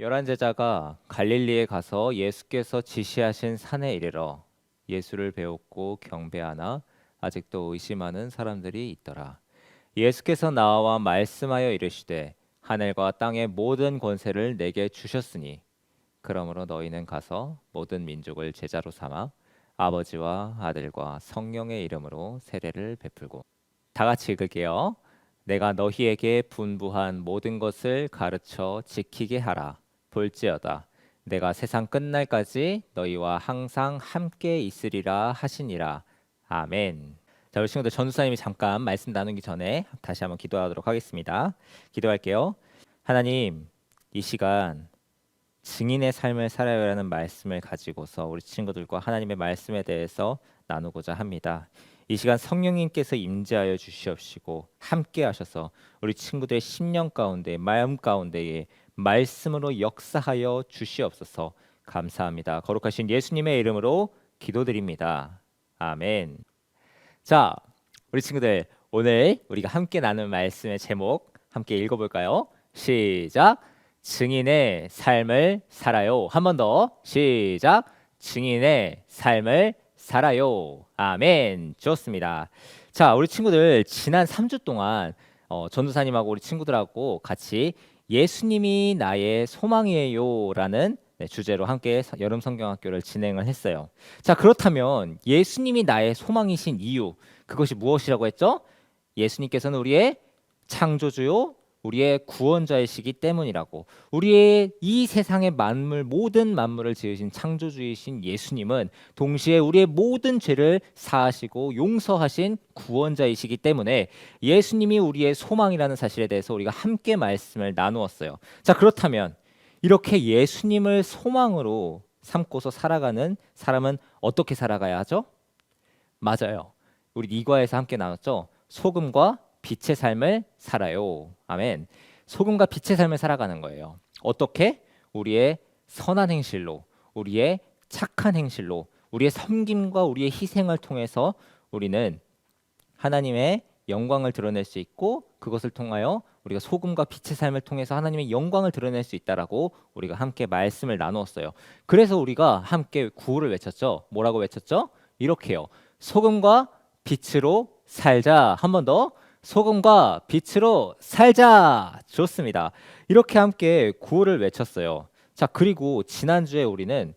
열한 제자가 갈릴리에 가서 예수께서 지시하신 산에 이르러 예수를 배웠고 경배하나 아직도 의심하는 사람들이 있더라. 예수께서 나와 말씀하여 이르시되 하늘과 땅의 모든 권세를 내게 주셨으니 그러므로 너희는 가서 모든 민족을 제자로 삼아 아버지와 아들과 성령의 이름으로 세례를 베풀고 다 같이 읽을게요. 내가 너희에게 분부한 모든 것을 가르쳐 지키게 하라. 볼지어다 내가 세상 끝날까지 너희와 항상 함께 있으리라 하시니라. 아멘. 자, 우리 친구들 전도사님이 잠깐 말씀 나누기 전에 다시 한번 기도하도록 하겠습니다. 기도할게요. 하나님, 이 시간 증인의 삶을 살아요라는 말씀을 가지고서 우리 친구들과 하나님의 말씀에 대해서 나누고자 합니다. 이 시간 성령님께서 임재하여 주시옵시고 함께 하셔서 우리 친구들의 심령 가운데 마음 가운데에 말씀으로 역사하여 주시옵소서. 감사합니다. 거룩하신 예수님의 이름으로 기도드립니다. 아멘. 자, 우리 친구들 오늘 우리가 함께 나눈 말씀의 제목 함께 읽어볼까요? 시작. 증인의 삶을 살아요. 한 번 더. 시작. 증인의 삶을 살아요. 아멘. 좋습니다. 자, 우리 친구들 지난 3주 동안 전도사님하고 우리 친구들하고 같이 예수님이 나의 소망이에요라는 주제로 함께 여름 성경학교를 진행을 했어요. 자, 그렇다면 예수님이 나의 소망이신 이유, 그것이 무엇이라고 했죠? 예수님께서는 우리의 창조주요, 우리의 구원자이시기 때문이라고. 우리의 이 세상의 만물, 모든 만물을 지으신 창조주이신 예수님은 동시에 우리의 모든 죄를 사하시고 용서하신 구원자이시기 때문에 예수님이 우리의 소망이라는 사실에 대해서 우리가 함께 말씀을 나누었어요. 자, 그렇다면 이렇게 예수님을 소망으로 삼고서 살아가는 사람은 어떻게 살아가야 하죠? 맞아요. 우리 이과에서 함께 나눴죠. 소금과 빛의 삶을 살아요. 아멘. 소금과 빛의 삶을 살아가는 거예요. 어떻게? 우리의 선한 행실로, 우리의 착한 행실로, 우리의 섬김과 우리의 희생을 통해서 우리는 하나님의 영광을 드러낼 수 있고, 그것을 통하여 우리가 소금과 빛의 삶을 통해서 하나님의 영광을 드러낼 수 있다라고 우리가 함께 말씀을 나누었어요. 그래서 우리가 함께 구호를 외쳤죠. 뭐라고 외쳤죠? 이렇게요. 소금과 빛으로 살자. 한 번 더. 소금과 빛으로 살자. 좋습니다. 이렇게 함께 구호를 외쳤어요. 자, 그리고 지난주에 우리는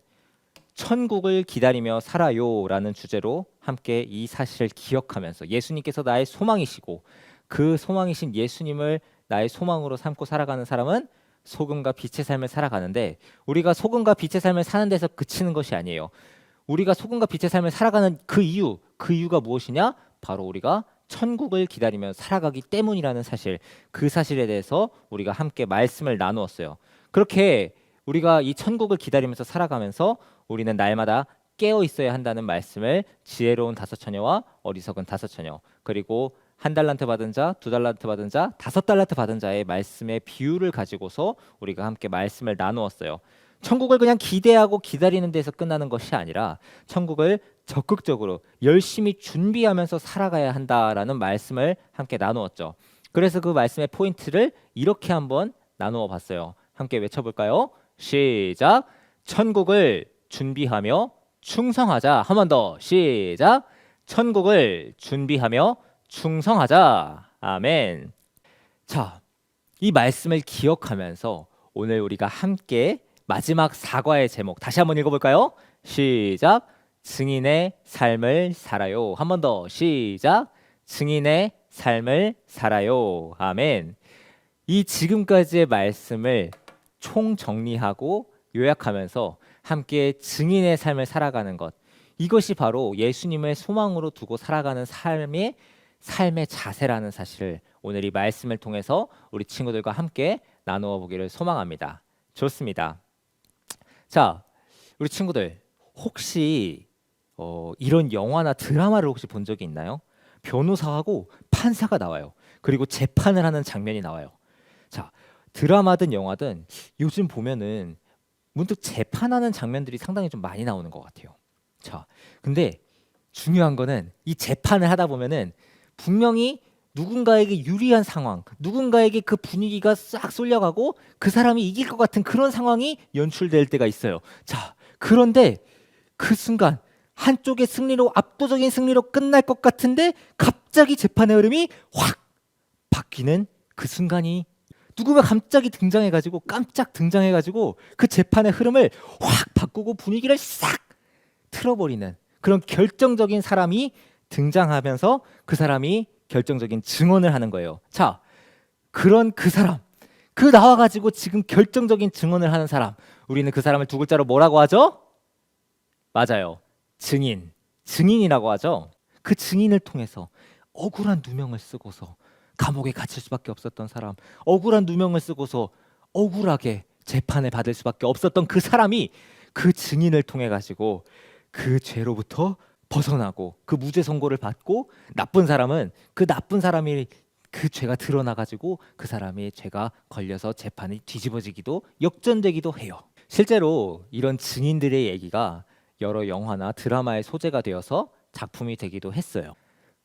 천국을 기다리며 살아요라는 주제로 함께 이 사실을 기억하면서 예수님께서 나의 소망이시고 그 소망이신 예수님을 나의 소망으로 삼고 살아가는 사람은 소금과 빛의 삶을 살아가는데, 우리가 소금과 빛의 삶을 사는 데서 그치는 것이 아니에요. 우리가 소금과 빛의 삶을 살아가는 그 이유가 무엇이냐? 바로 우리가 천국을 기다리며 살아가기 때문이라는 사실, 그 사실에 대해서 우리가 함께 말씀을 나누었어요. 그렇게 우리가 이 천국을 기다리면서 살아가면서 우리는 날마다 깨어 있어야 한다는 말씀을 지혜로운 다섯 처녀와 어리석은 다섯 처녀, 그리고 한 달란트 받은 자, 두 달란트 받은 자, 다섯 달란트 받은 자의 말씀의 비유를 가지고서 우리가 함께 말씀을 나누었어요. 천국을 그냥 기대하고 기다리는 데서 끝나는 것이 아니라 천국을 적극적으로 열심히 준비하면서 살아가야 한다라는 말씀을 함께 나누었죠. 그래서 그 말씀의 포인트를 이렇게 한번 나누어 봤어요. 함께 외쳐볼까요? 시작. 천국을 준비하며 충성하자. 한 번 더. 시작. 천국을 준비하며 충성하자. 아멘. 자, 이 말씀을 기억하면서 오늘 우리가 함께 마지막 사과의 제목 다시 한번 읽어볼까요? 시작. 증인의 삶을 살아요. 한 번 더. 시작. 증인의 삶을 살아요. 아멘. 이 지금까지의 말씀을 총정리하고 요약하면서 함께 증인의 삶을 살아가는 것, 이것이 바로 예수님을 소망으로 두고 살아가는 삶의 자세라는 사실을 오늘 이 말씀을 통해서 우리 친구들과 함께 나누어 보기를 소망합니다. 좋습니다. 자, 우리 친구들 혹시 이런 영화나 드라마를 혹시 본 적이 있나요? 변호사하고 판사가 나와요. 그리고 재판을 하는 장면이 나와요. 자, 드라마든 영화든 요즘 보면은 문득 재판하는 장면들이 상당히 좀 많이 나오는 것 같아요. 자, 근데 중요한 거는 이 재판을 하다 보면은 분명히 누군가에게 유리한 상황, 누군가에게 그 분위기가 싹 쏠려가고 그 사람이 이길 것 같은 그런 상황이 연출될 때가 있어요. 자, 그런데 그 순간 한쪽의 승리로 압도적인 승리로 끝날 것 같은데 갑자기 재판의 흐름이 확 바뀌는 그 순간이 누구가 갑자기 등장해가지고 깜짝 등장해가지고 그 재판의 흐름을 확 바꾸고 분위기를 싹 틀어버리는 그런 결정적인 사람이 등장하면서 그 사람이 결정적인 증언을 하는 거예요. 자, 그런 그 사람, 그 나와가지고 지금 결정적인 증언을 하는 사람, 우리는 그 사람을 두 글자로 뭐라고 하죠? 맞아요. 증인. 증인이라고 하죠. 그 증인을 통해서 억울한 누명을 쓰고서 감옥에 갇힐 수밖에 없었던 사람, 억울한 누명을 쓰고서 억울하게 재판을 받을 수밖에 없었던 그 사람이 그 증인을 통해 가지고 그 죄로부터 벗어나고 그 무죄 선고를 받고 나쁜 사람은 그 나쁜 사람이 그 죄가 드러나 가지고 그 사람의 죄가 걸려서 재판이 뒤집어지기도 역전되기도 해요. 실제로 이런 증인들의 얘기가 여러 영화나 드라마의 소재가 되어서 작품이 되기도 했어요.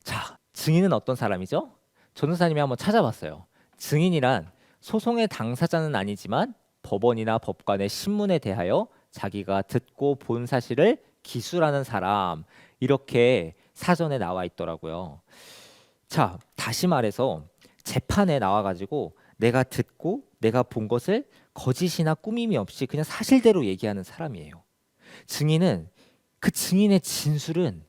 자, 증인은 어떤 사람이죠? 전도사님이 한번 찾아봤어요. 증인이란 소송의 당사자는 아니지만 법원이나 법관의 신문에 대하여 자기가 듣고 본 사실을 기술하는 사람, 이렇게 사전에 나와 있더라고요. 자, 다시 말해서 재판에 나와가지고 내가 듣고 내가 본 것을 거짓이나 꾸밈이 없이 그냥 사실대로 얘기하는 사람이에요. 증인은 그 증인의 진술은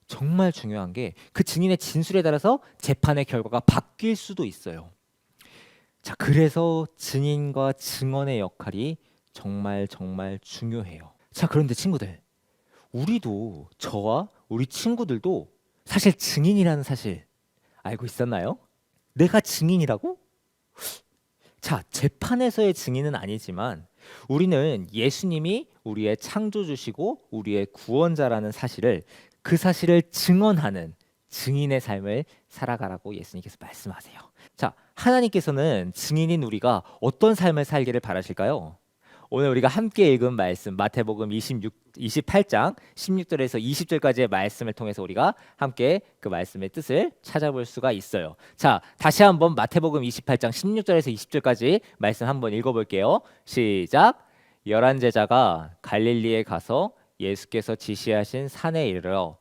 정말 중요한 게 그 증인의 진술에 따라서 재판의 결과가 바뀔 수도 있어요. 자, 그래서 증인과 증언의 역할이 정말 정말 중요해요. 자, 그런데 친구들, 우리도 저와 우리 친구들도 사실 증인이라는 사실 알고 있었나요? 내가 증인이라고? 자, 재판에서의 증인은 아니지만 우리는 예수님이 우리의 창조주시고 우리의 구원자라는 사실을 그 사실을 증언하는 증인의 삶을 살아가라고 예수님께서 말씀하세요. 자, 하나님께서는 증인인 우리가 어떤 삶을 살기를 바라실까요? 오늘 우리가 함께 읽은 말씀 마태복음 28장 16절에서 20절까지의 말씀을 통해서 우리가 함께 그 말씀의 뜻을 찾아볼 수가 있어요. 자, 다시 한번 마태복음 28장 16절에서 20절까지 말씀 한번 읽어볼게요. 시작. 11 제자가 갈릴리에 가서 예수께서 지시하신 산에 이르러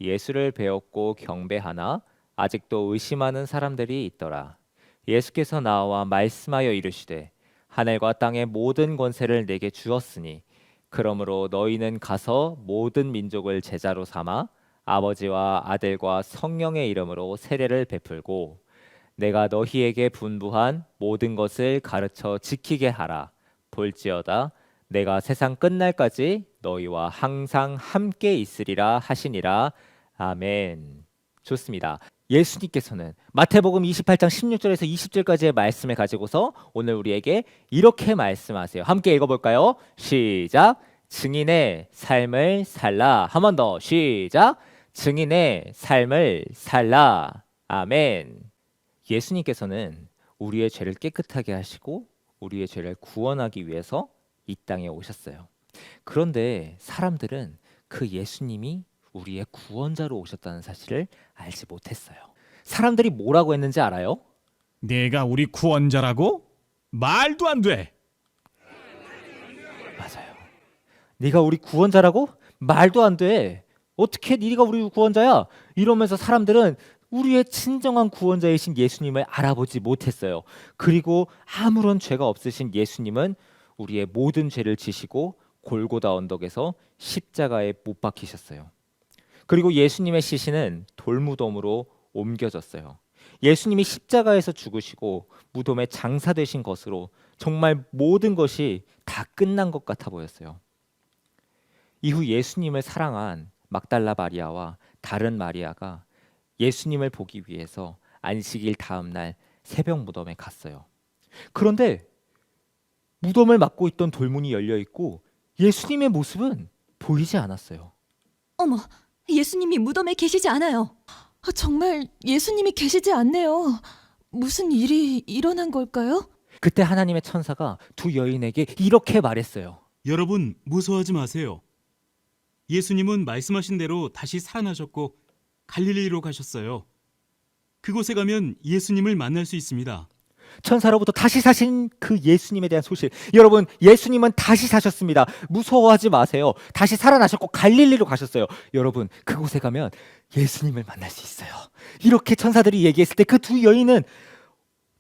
예수를 배웠고 경배하나 아직도 의심하는 사람들이 있더라. 예수께서 나와 말씀하여 이르시되 하늘과 땅의 모든 권세를 내게 주었으니 그러므로 너희는 가서 모든 민족을 제자로 삼아 아버지와 아들과 성령의 이름으로 세례를 베풀고 내가 너희에게 분부한 모든 것을 가르쳐 지키게 하라. 볼지어다 내가 세상 끝날까지 너희와 항상 함께 있으리라 하시니라. 아멘. 좋습니다. 예수님께서는 마태복음 28장 16절에서 20절까지의 말씀을 가지고서 오늘 우리에게 이렇게 말씀하세요. 함께 읽어볼까요? 시작. 증인의 삶을 살라. 한 번 더. 시작. 증인의 삶을 살라. 아멘. 예수님께서는 우리의 죄를 깨끗하게 하시고 우리의 죄를 구원하기 위해서 이 땅에 오셨어요. 그런데 사람들은 그 예수님이 우리의 구원자로 오셨다는 사실을 알지 못했어요. 사람들이 뭐라고 했는지 알아요? 내가 우리 구원자라고? 말도 안 돼. 맞아요. 네가 우리 구원자라고? 말도 안 돼. 어떻게 네가 우리 구원자야? 이러면서 사람들은 우리의 진정한 구원자이신 예수님을 알아보지 못했어요. 그리고 아무런 죄가 없으신 예수님은 우리의 모든 죄를 지시고 골고다 언덕에서 십자가에 못 박히셨어요. 그리고 예수님의 시신은 돌무덤으로 옮겨졌어요. 예수님이 십자가에서 죽으시고 무덤에 장사되신 것으로 정말 모든 것이 다 끝난 것 같아 보였어요. 이후 예수님을 사랑한 막달라 마리아와 다른 마리아가 예수님을 보기 위해서 안식일 다음 날 새벽 무덤에 갔어요. 그런데 무덤을 막고 있던 돌문이 열려 있고 예수님의 모습은 보이지 않았어요. 어머, 예수님이 무덤에 계시지 않아요. 정말 예수님이 계시지 않네요. 무슨 일이 일어난 걸까요? 그때 하나님의 천사가 두 여인에게 이렇게 말했어요. 여러분 무서워하지 마세요. 예수님은 말씀하신 대로 다시 살아나셨고 갈릴리로 가셨어요. 그곳에 가면 예수님을 만날 수 있습니다. 천사로부터 다시 사신 그 예수님에 대한 소식. 여러분, 예수님은 다시 사셨습니다. 무서워하지 마세요. 다시 살아나셨고 갈릴리로 가셨어요. 여러분, 그곳에 가면 예수님을 만날 수 있어요. 이렇게 천사들이 얘기했을 때 그 두 여인은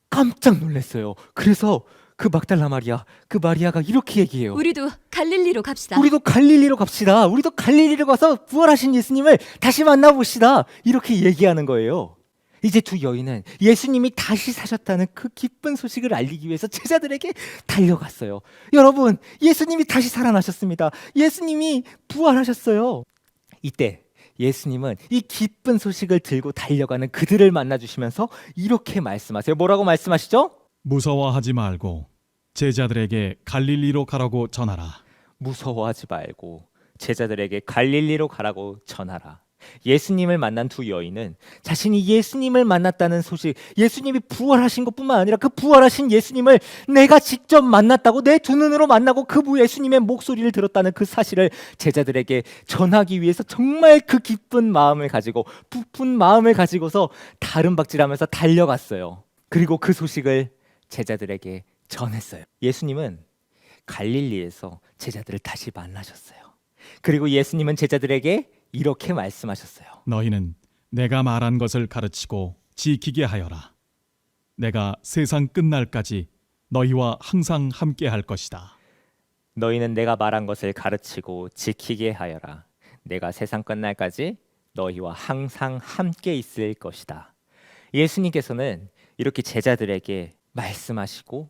깜짝 놀랐어요. 그래서 그 막달라 마리아, 그 마리아가 이렇게 얘기해요. 우리도 갈릴리로 갑시다. 우리도 갈릴리로 갑시다. 우리도 갈릴리로 가서 부활하신 예수님을 다시 만나봅시다. 이렇게 얘기하는 거예요. 이제 두 여인은 예수님이 다시 사셨다는 그 기쁜 소식을 알리기 위해서 제자들에게 달려갔어요. 여러분, 예수님이 다시 살아나셨습니다. 예수님이 부활하셨어요. 이때 예수님은 이 기쁜 소식을 들고 달려가는 그들을 만나주시면서 이렇게 말씀하세요. 뭐라고 말씀하시죠? 무서워하지 말고 제자들에게 갈릴리로 가라고 전하라. 무서워하지 말고 제자들에게 갈릴리로 가라고 전하라. 예수님을 만난 두 여인은 자신이 예수님을 만났다는 소식, 예수님이 부활하신 것뿐만 아니라 그 부활하신 예수님을 내가 직접 만났다고, 내 두 눈으로 만나고 그 예수님의 목소리를 들었다는 그 사실을 제자들에게 전하기 위해서 정말 그 기쁜 마음을 가지고, 부푼 마음을 가지고서 다름박질하면서 달려갔어요. 그리고 그 소식을 제자들에게 전했어요. 예수님은 갈릴리에서 제자들을 다시 만나셨어요. 그리고 예수님은 제자들에게 이렇게 말씀하셨어요. 너희는 내가 말한 것을 가르치고 지키게 하여라. 내가 세상 끝날까지 너희와 항상 함께 할 것이다. 너희는 내가 말한 것을 가르치고 지키게 하여라. 내가 세상 끝날까지 너희와 항상 함께 있을 것이다. 예수님께서는 이렇게 제자들에게 말씀하시고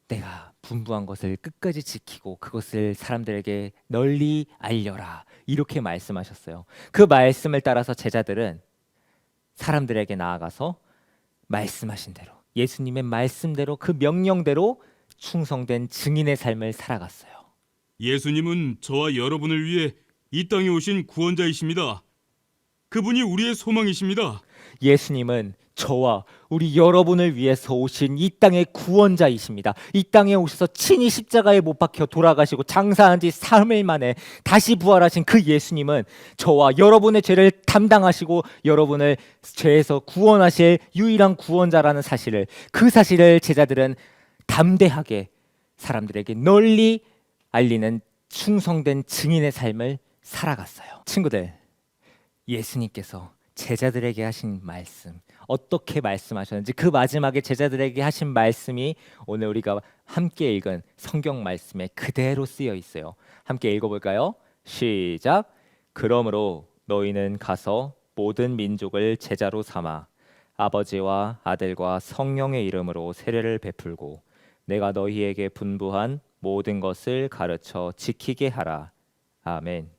내가 분부한 것을 끝까지 지키고 그것을 사람들에게 널리 알려라. 이렇게 말씀하셨어요. 그 말씀을 따라서 제자들은 사람들에게 나아가서 말씀하신 대로, 예수님의 말씀대로, 그 명령대로 충성된 증인의 삶을 살아갔어요. 예수님은 저와 여러분을 위해 이 땅에 오신 구원자이십니다. 그분이 우리의 소망이십니다. 예수님은 저와 우리 여러분을 위해서 오신 이 땅의 구원자이십니다. 이 땅에 오셔서 친히 십자가에 못 박혀 돌아가시고 장사한 지 3일 만에 다시 부활하신 그 예수님은 저와 여러분의 죄를 담당하시고 여러분을 죄에서 구원하실 유일한 구원자라는 사실을, 그 사실을 제자들은 담대하게 사람들에게 널리 알리는 충성된 증인의 삶을 살아갔어요. 친구들, 예수님께서 제자들에게 하신 말씀, 어떻게 말씀하셨는지, 그 마지막에 제자들에게 하신 말씀이 오늘 우리가 함께 읽은 성경 말씀에 그대로 쓰여 있어요. 함께 읽어볼까요? 시작. 그러므로 너희는 가서 모든 민족을 제자로 삼아 아버지와 아들과 성령의 이름으로 세례를 베풀고 내가 너희에게 분부한 모든 것을 가르쳐 지키게 하라. 아멘.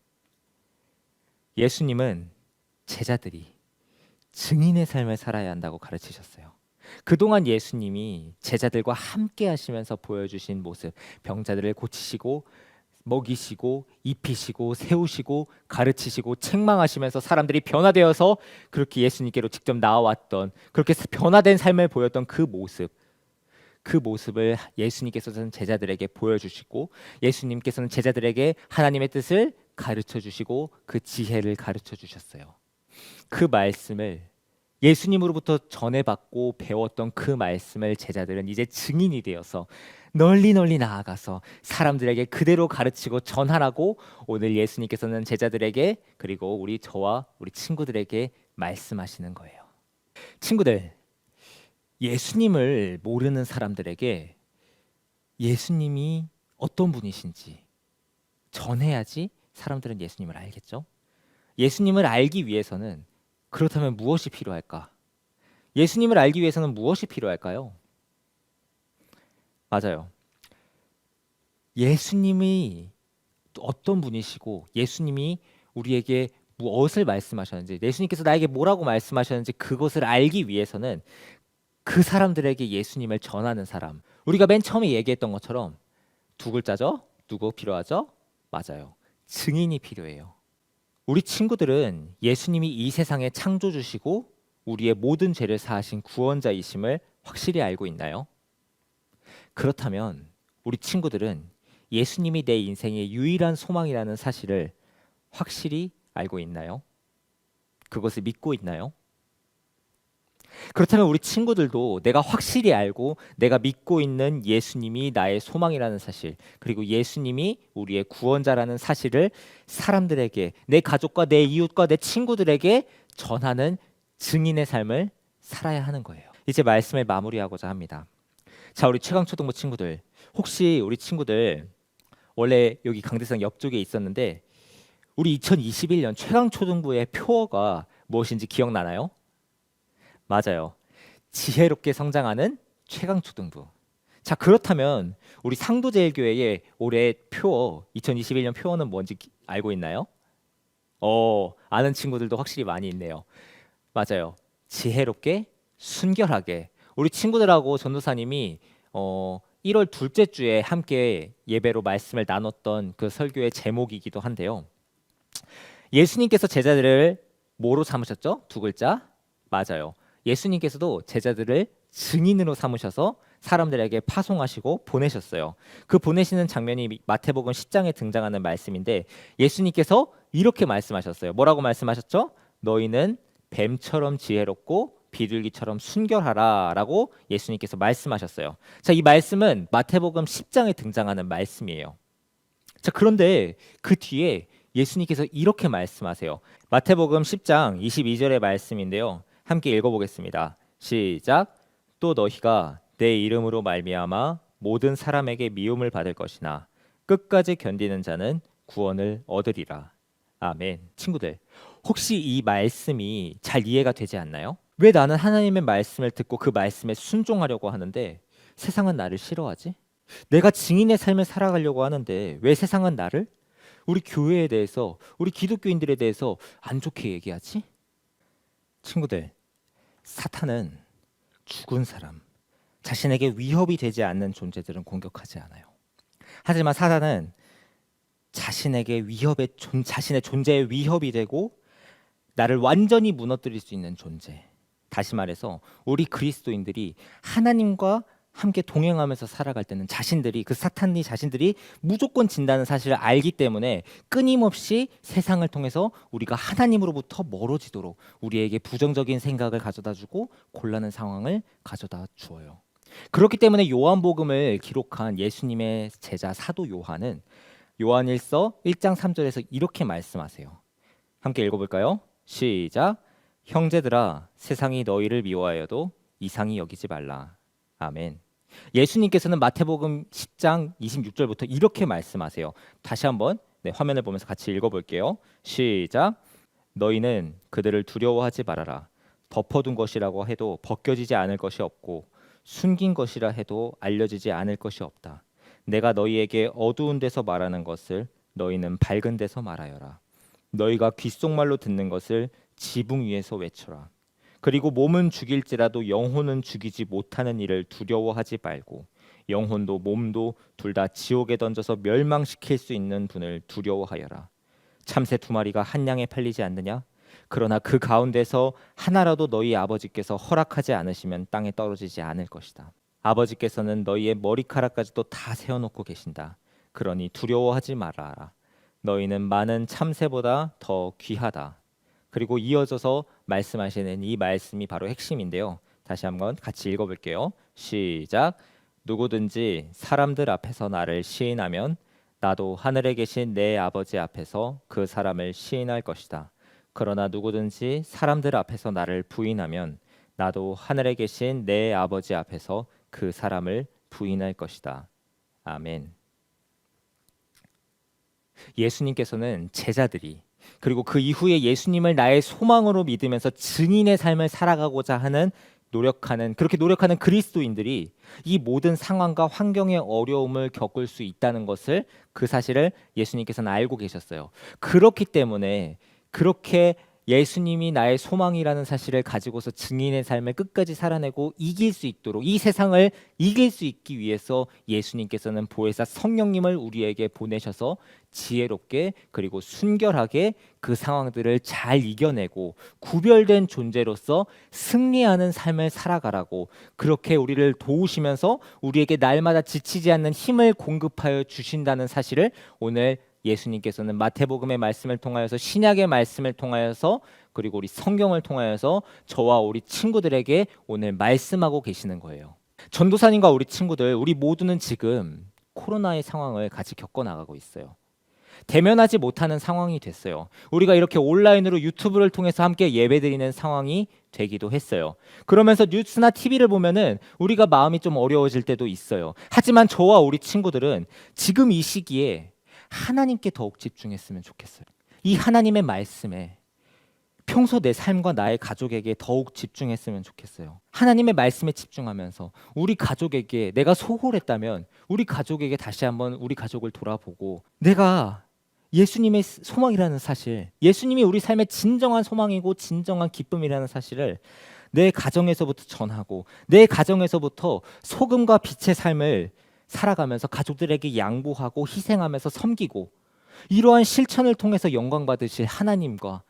예수님은 제자들이 증인의 삶을 살아야 한다고 가르치셨어요. 그동안 예수님이 제자들과 함께 하시면서 보여주신 모습, 병자들을 고치시고 먹이시고 입히시고 세우시고 가르치시고 책망하시면서 사람들이 변화되어서 그렇게 예수님께로 직접 나와왔던, 그렇게 변화된 삶을 보였던 그 모습을 예수님께서는 제자들에게 보여주시고 예수님께서는 제자들에게 하나님의 뜻을 가르쳐 주시고 그 지혜를 가르쳐 주셨어요. 그 말씀을 예수님으로부터 전해받고 배웠던 그 말씀을 제자들은 이제 증인이 되어서 널리 나아가서 사람들에게 그대로 가르치고 전하라고 오늘 예수님께서는 제자들에게, 그리고 저와 우리 친구들에게 말씀하시는 거예요. 친구들, 예수님을 모르는 사람들에게 예수님이 어떤 분이신지 전해야지 사람들은 예수님을 알겠죠? 예수님을 알기 위해서는, 그렇다면 무엇이 필요할까? 예수님을 알기 위해서는 무엇이 필요할까요? 맞아요. 예수님이 어떤 분이시고 예수님이 우리에게 무엇을 말씀하셨는지, 예수님께서 나에게 뭐라고 말씀하셨는지 그것을 알기 위해서는 그 사람들에게 예수님을 전하는 사람, 우리가 맨 처음에 얘기했던 것처럼 두 글자죠? 누구 필요하죠? 맞아요. 증인이 필요해요. 우리 친구들은 예수님이 이 세상의 창조주시고 우리의 모든 죄를 사하신 구원자이심을 확실히 알고 있나요? 그렇다면 우리 친구들은 예수님이 내 인생의 유일한 소망이라는 사실을 확실히 알고 있나요? 그것을 믿고 있나요? 그렇다면 우리 친구들도 내가 확실히 알고 내가 믿고 있는 예수님이 나의 소망이라는 사실, 그리고 예수님이 우리의 구원자라는 사실을 사람들에게, 내 가족과 내 이웃과 내 친구들에게 전하는 증인의 삶을 살아야 하는 거예요. 이제 말씀을 마무리하고자 합니다. 자, 우리 최강초등부 친구들, 혹시 우리 친구들 원래 여기 강대상 옆쪽에 있었는데 우리 2021년 최강초등부의 표어가 무엇인지 기억나나요? 맞아요. 지혜롭게 성장하는 최강초등부. 자, 그렇다면 우리 상도제일교회의 올해 표어, 2021년 표어는 뭔지 알고 있나요? 아는 친구들도 확실히 많이 있네요. 맞아요. 지혜롭게 순결하게. 우리 친구들하고 전도사님이 1월 둘째 주에 함께 예배로 말씀을 나눴던 그 설교의 제목이기도 한데요. 예수님께서 제자들을 뭐로 삼으셨죠? 두 글자? 맞아요. 예수님께서도 제자들을 증인으로 삼으셔서 사람들에게 파송하시고 보내셨어요. 그 보내시는 장면이 마태복음 10장에 등장하는 말씀인데 예수님께서 이렇게 말씀하셨어요. 뭐라고 말씀하셨죠? 너희는 뱀처럼 지혜롭고 비둘기처럼 순결하라 라고 예수님께서 말씀하셨어요. 자, 이 말씀은 마태복음 10장에 등장하는 말씀이에요. 자, 그런데 그 뒤에 예수님께서 이렇게 말씀하세요. 마태복음 10장 22절의 말씀인데요. 함께 읽어보겠습니다. 시작. 또 너희가 내 이름으로 말미암아 모든 사람에게 미움을 받을 것이나 끝까지 견디는 자는 구원을 얻으리라. 아멘. 친구들, 혹시 이 말씀이 잘 이해가 되지 않나요? 왜 나는 하나님의 말씀을 듣고 그 말씀에 순종하려고 하는데 세상은 나를 싫어하지? 내가 증인의 삶을 살아가려고 하는데 왜 세상은 나를, 우리 교회에 대해서, 우리 기독교인들에 대해서 안 좋게 얘기하지? 친구들, 사탄은 죽은 사람, 자신에게 위협이 되지 않는 존재들은 공격하지 않아요. 하지만 사탄은 자신의 존재에 위협이 되고 나를 완전히 무너뜨릴 수 있는 존재. 다시 말해서 우리 그리스도인들이 하나님과 함께 동행하면서 살아갈 때는 그 사탄이 자신들이 무조건 진다는 사실을 알기 때문에 끊임없이 세상을 통해서 우리가 하나님으로부터 멀어지도록 우리에게 부정적인 생각을 가져다 주고 곤란한 상황을 가져다 주어요. 그렇기 때문에 요한복음을 기록한 예수님의 제자 사도 요한은 요한일서 1장 3절에서 이렇게 말씀하세요. 함께 읽어볼까요? 시작. 형제들아, 세상이 너희를 미워하여도 이상히 여기지 말라. 아멘. 예수님께서는 마태복음 10장 26절부터 이렇게 말씀하세요. 다시 한번 화면을 보면서 같이 읽어볼게요. 시작. 너희는 그들을 두려워하지 말아라. 덮어둔 것이라고 해도 벗겨지지 않을 것이 없고 숨긴 것이라 해도 알려지지 않을 것이 없다. 내가 너희에게 어두운 데서 말하는 것을 너희는 밝은 데서 말하여라. 너희가 귓속말로 듣는 것을 지붕 위에서 외쳐라. 그리고 몸은 죽일지라도 영혼은 죽이지 못하는 일을 두려워하지 말고 영혼도 몸도 둘 다 지옥에 던져서 멸망시킬 수 있는 분을 두려워하여라. 참새 2마리가 한 양에 팔리지 않느냐? 그러나 그 가운데서 하나라도 너희 아버지께서 허락하지 않으시면 땅에 떨어지지 않을 것이다. 아버지께서는 너희의 머리카락까지도 다 세어놓고 계신다. 그러니 두려워하지 말아라. 너희는 많은 참새보다 더 귀하다. 그리고 이어져서 말씀하시는 이 말씀이 바로 핵심인데요. 다시 한번 같이 읽어볼게요. 시작. 누구든지 사람들 앞에서 나를 시인하면 나도 하늘에 계신 내 아버지 앞에서 그 사람을 시인할 것이다. 그러나 누구든지 사람들 앞에서 나를 부인하면 나도 하늘에 계신 내 아버지 앞에서 그 사람을 부인할 것이다. 아멘. 예수님께서는 제자들이 그리고 그 이후에 예수님을 나의 소망으로 믿으면서 증인의 삶을 살아가고자 하는 그렇게 노력하는 그리스도인들이 이 모든 상황과 환경의 어려움을 겪을 수 있다는 것을, 그 사실을 예수님께서는 알고 계셨어요. 그렇기 때문에 그렇게 예수님이 나의 소망이라는 사실을 가지고서 증인의 삶을 끝까지 살아내고 이길 수 있도록, 이 세상을 이길 수 있기 위해서 예수님께서는 보혜사 성령님을 우리에게 보내셔서 지혜롭게 그리고 순결하게 그 상황들을 잘 이겨내고 구별된 존재로서 승리하는 삶을 살아가라고, 그렇게 우리를 도우시면서 우리에게 날마다 지치지 않는 힘을 공급하여 주신다는 사실을 오늘 예수님께서는 마태복음의 말씀을 통하여서 신약의 말씀을 통하여서 그리고 우리 성경을 통하여서 저와 우리 친구들에게 오늘 말씀하고 계시는 거예요. 전도사님과 우리 친구들, 우리 모두는 지금 코로나의 상황을 같이 겪어나가고 있어요. 대면하지 못하는 상황이 됐어요. 우리가 이렇게 온라인으로 유튜브를 통해서 함께 예배드리는 상황이 되기도 했어요. 그러면서 뉴스나 TV를 보면은 우리가 마음이 좀 어려워질 때도 있어요. 하지만 저와 우리 친구들은 지금 이 시기에 하나님께 더욱 집중했으면 좋겠어요. 이 하나님의 말씀에 평소 내 삶과 나의 가족에게 더욱 집중했으면 좋겠어요. 하나님의 말씀에 집중하면서 우리 가족에게 내가 소홀했다면 우리 가족에게 다시 한번 우리 가족을 돌아보고 내가 예수님의 소망이라는 사실, 예수님이 우리 삶의 진정한 소망이고 진정한 기쁨이라는 사실을 내 가정에서부터 전하고 내 가정에서부터 소금과 빛의 삶을 살아가면서 가족들에게 양보하고 희생하면서 섬기고 이러한 실천을 통해서 영광 받으실 하나님과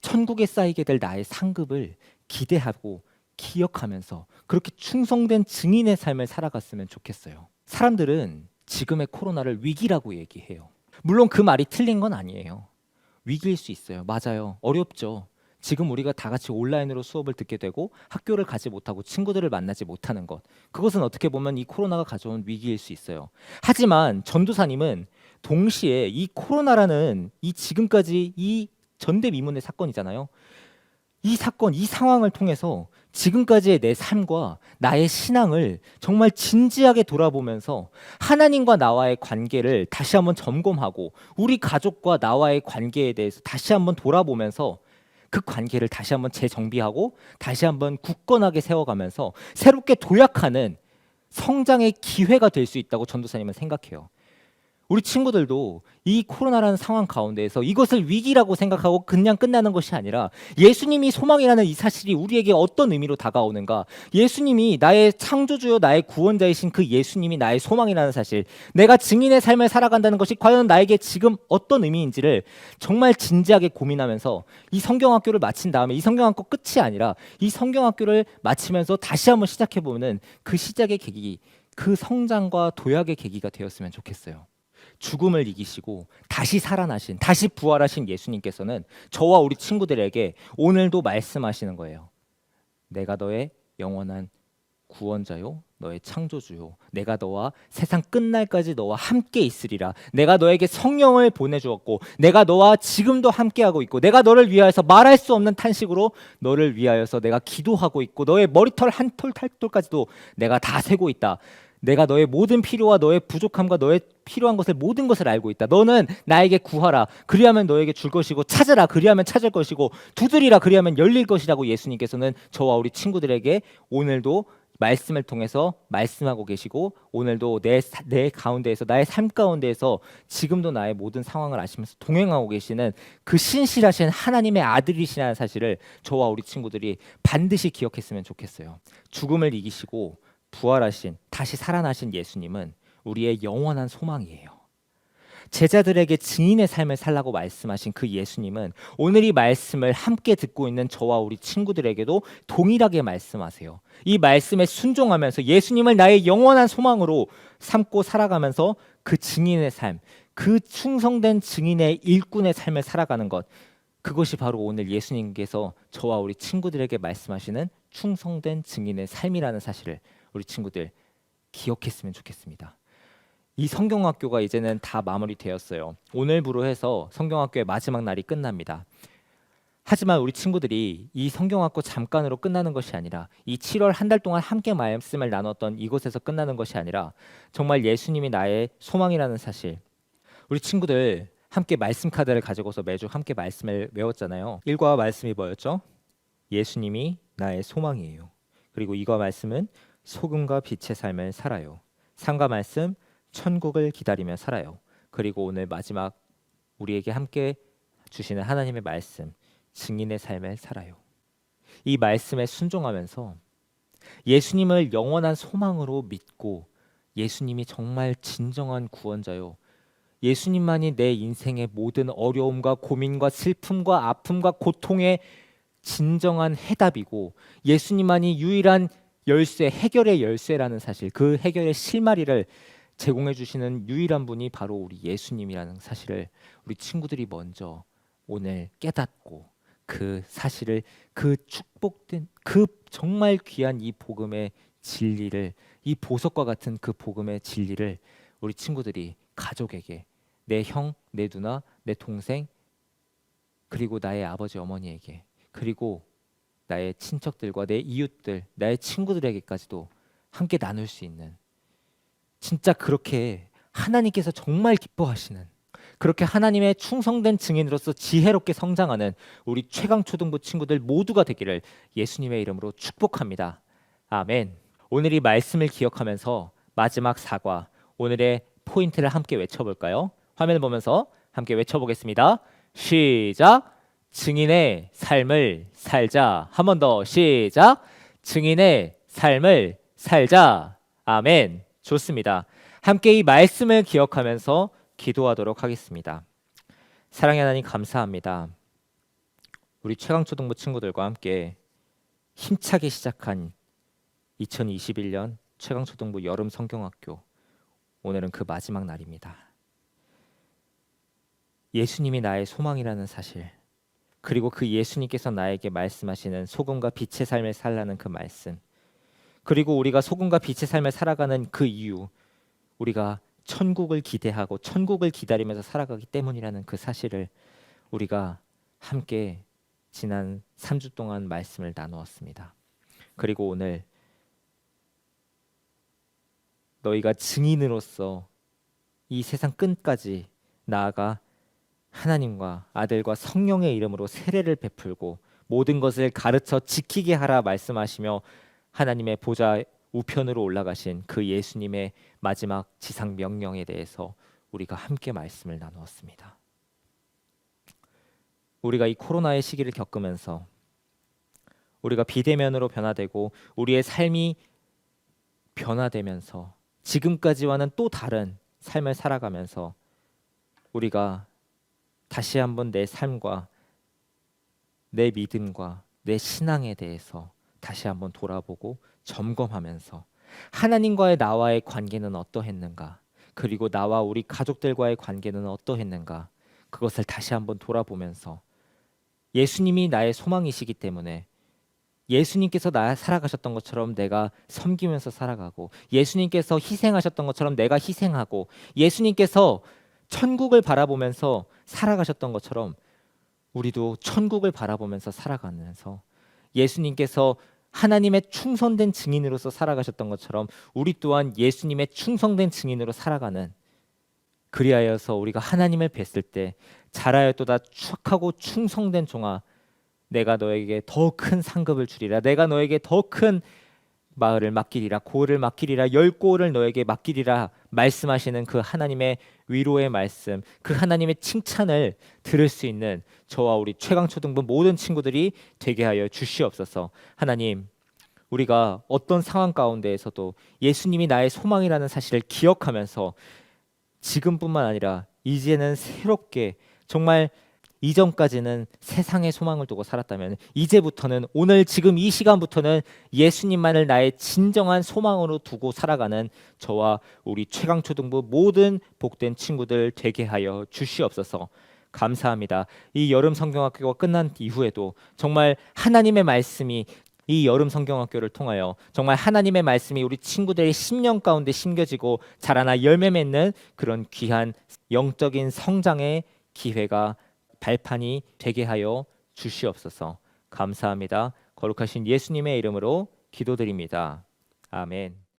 천국에 쌓이게 될 나의 상급을 기대하고 기억하면서 그렇게 충성된 증인의 삶을 살아갔으면 좋겠어요. 사람들은 지금의 코로나를 위기라고 얘기해요. 물론 그 말이 틀린 건 아니에요. 위기일 수 있어요. 맞아요. 어렵죠. 지금 우리가 다 같이 온라인으로 수업을 듣게 되고 학교를 가지 못하고 친구들을 만나지 못하는 것. 그것은 어떻게 보면 이 코로나가 가져온 위기일 수 있어요. 하지만 전도사님은 동시에 이 코로나라는 이 지금까지 이 전대미문의 사건이잖아요. 이 사건, 이 상황을 통해서 지금까지의 내 삶과 나의 신앙을 정말 진지하게 돌아보면서 하나님과 나와의 관계를 다시 한번 점검하고 우리 가족과 나와의 관계에 대해서 다시 한번 돌아보면서 그 관계를 다시 한번 재정비하고 다시 한번 굳건하게 세워가면서 새롭게 도약하는 성장의 기회가 될 수 있다고 전도사님은 생각해요. 우리 친구들도 이 코로나라는 상황 가운데에서 이것을 위기라고 생각하고 그냥 끝나는 것이 아니라 예수님이 소망이라는 이 사실이 우리에게 어떤 의미로 다가오는가, 예수님이 나의 창조주요 나의 구원자이신 그 예수님이 나의 소망이라는 사실, 내가 증인의 삶을 살아간다는 것이 과연 나에게 지금 어떤 의미인지를 정말 진지하게 고민하면서 이 성경학교를 마친 다음에 이 성경학교 끝이 아니라 이 성경학교를 마치면서 다시 한번 시작해보는 그 시작의 계기, 그 성장과 도약의 계기가 되었으면 좋겠어요. 죽음을 이기시고 다시 살아나신, 다시 부활하신 예수님께서는 저와 우리 친구들에게 오늘도 말씀하시는 거예요. 내가 너의 영원한 구원자요, 너의 창조주요, 내가 너와 세상 끝날까지 너와 함께 있으리라. 내가 너에게 성령을 보내주었고 내가 너와 지금도 함께하고 있고 내가 너를 위하여서 말할 수 없는 탄식으로 너를 위하여서 내가 기도하고 있고 너의 머리털 한 톨 탈톨까지도 내가 다 세고 있다. 내가 너의 모든 필요와 너의 부족함과 너의 필요한 것을 모든 것을 알고 있다. 너는 나에게 구하라. 그리하면 너에게 줄 것이고 찾으라. 그리하면 찾을 것이고 두드리라. 그리하면 열릴 것이라고 예수님께서는 저와 우리 친구들에게 오늘도 말씀을 통해서 말씀하고 계시고 오늘도 내 가운데에서 나의 삶 가운데에서 지금도 나의 모든 상황을 아시면서 동행하고 계시는 그 신실하신 하나님의 아들이시라는 사실을 저와 우리 친구들이 반드시 기억했으면 좋겠어요. 죽음을 이기시고 부활하신 다시 살아나신 예수님은 우리의 영원한 소망이에요. 제자들에게 증인의 삶을 살라고 말씀하신 그 예수님은 오늘 이 말씀을 함께 듣고 있는 저와 우리 친구들에게도 동일하게 말씀하세요. 이 말씀에 순종하면서 예수님을 나의 영원한 소망으로 삼고 살아가면서 그 증인의 삶, 그 충성된 증인의 일꾼의 삶을 살아가는 것, 그것이 바로 오늘 예수님께서 저와 우리 친구들에게 말씀하시는 충성된 증인의 삶이라는 사실을 우리 친구들 기억했으면 좋겠습니다. 이 성경학교가 이제는 다 마무리되었어요. 오늘부로 해서 성경학교의 마지막 날이 끝납니다. 하지만 우리 친구들이 이 성경학교 잠깐으로 끝나는 것이 아니라 이 7월 한 달 동안 함께 말씀을 나눴던 이곳에서 끝나는 것이 아니라 정말 예수님이 나의 소망이라는 사실, 우리 친구들 함께 말씀 카드를 가지고서 매주 함께 말씀을 외웠잖아요. 1과 말씀이 뭐였죠? 예수님이 나의 소망이에요. 그리고 2과 말씀은 소금과 빛의 삶을 살아요. 3과 말씀 천국을 기다리며 살아요. 그리고 오늘 마지막 우리에게 함께 주시는 하나님의 말씀 증인의 삶을 살아요. 이 말씀에 순종하면서 예수님을 영원한 소망으로 믿고 예수님이 정말 진정한 구원자요, 예수님만이 내 인생의 모든 어려움과 고민과 슬픔과 아픔과 고통의 진정한 해답이고 예수님만이 유일한 열쇠, 해결의 열쇠라는 사실, 그 해결의 실마리를 제공해 주시는 유일한 분이 바로 우리 예수님이라는 사실을 우리 친구들이 먼저 오늘 깨닫고 그 사실을, 그 축복된 그 정말 귀한 이 복음의 진리를, 이 보석과 같은 그 복음의 진리를 우리 친구들이 가족에게, 내 형, 내 누나, 내 동생, 그리고 나의 아버지 어머니에게, 그리고 나의 친척들과 내 이웃들, 나의 친구들에게까지도 함께 나눌 수 있는, 진짜 그렇게 하나님께서 정말 기뻐하시는, 그렇게 하나님의 충성된 증인으로서 지혜롭게 성장하는 우리 최강초등부 친구들 모두가 되기를 예수님의 이름으로 축복합니다. 아멘. 오늘 이 말씀을 기억하면서 마지막 사과, 오늘의 포인트를 함께 외쳐볼까요? 화면을 보면서 함께 외쳐보겠습니다. 시작. 증인의 삶을 살자. 한 번 더 시작. 증인의 삶을 살자. 아멘. 좋습니다. 함께 이 말씀을 기억하면서 기도하도록 하겠습니다. 사랑의 하나님, 감사합니다. 우리 최강초등부 친구들과 함께 힘차게 시작한 2021년 최강초등부 여름 성경학교, 오늘은 그 마지막 날입니다. 예수님이 나의 소망이라는 사실, 그리고 그 예수님께서 나에게 말씀하시는 소금과 빛의 삶을 살라는 그 말씀, 그리고 우리가 소금과 빛의 삶을 살아가는 그 이유, 우리가 천국을 기대하고 천국을 기다리면서 살아가기 때문이라는 그 사실을 우리가 함께 지난 3주 동안 말씀을 나누었습니다. 그리고 오늘 너희가 증인으로서 이 세상 끝까지 나아가 하나님과 아들과 성령의 이름으로 세례를 베풀고 모든 것을 가르쳐 지키게 하라 말씀하시며 하나님의 보좌 우편으로 올라가신 그 예수님의 마지막 지상 명령에 대해서 우리가 함께 말씀을 나누었습니다. 우리가 이 코로나의 시기를 겪으면서 우리가 비대면으로 변화되고 우리의 삶이 변화되면서 지금까지와는 또 다른 삶을 살아가면서 우리가 다시 한번 내 삶과 내 믿음과 내 신앙에 대해서 다시 한번 돌아보고 점검하면서 하나님과의 나와의 관계는 어떠했는가, 그리고 나와 우리 가족들과의 관계는 어떠했는가, 그것을 다시 한번 돌아보면서 예수님이 나의 소망이시기 때문에 예수님께서 나 살아가셨던 것처럼 내가 섬기면서 살아가고, 예수님께서 희생하셨던 것처럼 내가 희생하고, 예수님께서 천국을 바라보면서 살아가셨던 것처럼 우리도 천국을 바라보면서 살아가면서, 예수님께서 하나님의 충성된 증인으로서 살아가셨던 것처럼 우리 또한 예수님의 충성된 증인으로 살아가는, 그리하여서 우리가 하나님을 뵀을 때 잘하였도다 착하고 충성된 종아, 내가 너에게 더 큰 상급을 주리라, 내가 너에게 더 큰 마을을 맡기리라, 고을을 맡기리라, 10고을을 너에게 맡기리라 말씀하시는 그 하나님의 위로의 말씀, 그 하나님의 칭찬을 들을 수 있는 저와 우리 최강초등부 모든 친구들이 되게 하여 주시옵소서. 하나님, 우리가 어떤 상황 가운데에서도 예수님이 나의 소망이라는 사실을 기억하면서 지금뿐만 아니라 이제는 새롭게, 정말 이전까지는 세상의 소망을 두고 살았다면 이제부터는, 오늘 지금 이 시간부터는 예수님만을 나의 진정한 소망으로 두고 살아가는 저와 우리 최강초등부 모든 복된 친구들 되게 하여 주시옵소서. 감사합니다. 이 여름 성경학교가 끝난 이후에도 정말 하나님의 말씀이, 이 여름 성경학교를 통하여 정말 하나님의 말씀이 우리 친구들의 심령 가운데 심겨지고 자라나 열매 맺는 그런 귀한 영적인 성장의 기회가, 발판이 되게 하여 주시옵소서. 감사합니다. 거룩하신 예수님의 이름으로 기도드립니다. 아멘.